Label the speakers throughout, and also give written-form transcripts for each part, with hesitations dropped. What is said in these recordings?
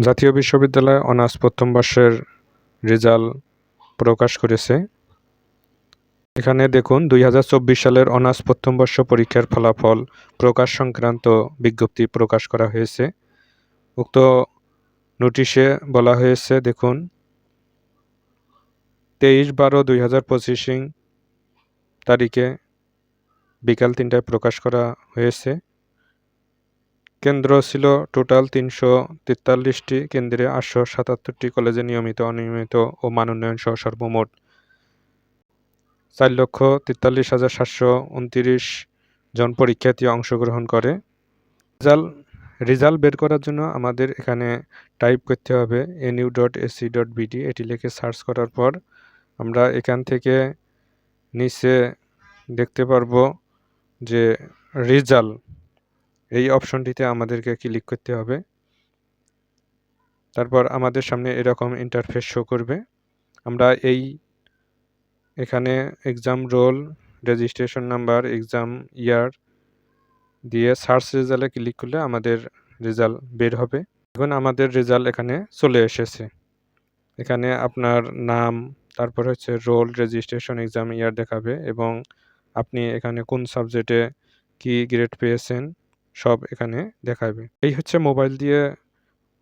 Speaker 1: জাতীয় বিশ্ববিদ্যালয় অনার্স প্রথম বর্ষের রেজাল্ট প্রকাশ করেছে। এখানে দেখুন 2024 সালের অনার্স প্রথম বর্ষ পরীক্ষার ফলাফল প্রকাশ সংক্রান্ত বিজ্ঞপ্তি প্রকাশ করা হয়েছে। উক্ত নোটিশে বলা হয়েছে, দেখুন 23/12/2025 তারিখে বিকাল 3টায় প্রকাশ করা হয়েছে। কেন্দ্র ছিল টোটাল 343টি, কেন্দ্রে 877টি, কলেজে নিয়মিত, অনিয়মিত ও মান উন্নয়ন সহ সর্বমোট 4,43,729 জন পরীক্ষার্থী অংশগ্রহণ করে। রেজাল্ট বের করার জন্য আমাদের এখানে টাইপ করতে হবে nu.ac.bd, এটি লিখে সার্চ করার পর আমরা এখান থেকে নিচে দেখতে পারবো যে রেজাল্ট, এই অপশনটিতে আমাদেরকে ক্লিক করতে হবে। তারপর আমাদের সামনে এরকম ইন্টারফেস শো করবে। আমরা এখানে exam role, registration number, exam ইয়ার দিয়ে সার্চ রেজাল্টে ক্লিক করলে আমাদের রেজাল্ট বের হবে। এখন আমাদের রেজাল্ট এখানে চলে এসেছে। এখানে আপনার নাম, তারপর হচ্ছে রোল, রেজিস্ট্রেশন, এক্সাম ইয়ার দেখাবে এবং আপনি এখানে কোন সাবজেক্টে কি গ্রেড পেয়েছেন সব এখানে দেখাবে। এই হচ্ছে মোবাইল দিয়ে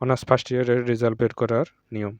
Speaker 1: অনার্স ফার্স্ট ইয়ারের রেজাল্ট বের করার নিয়ম।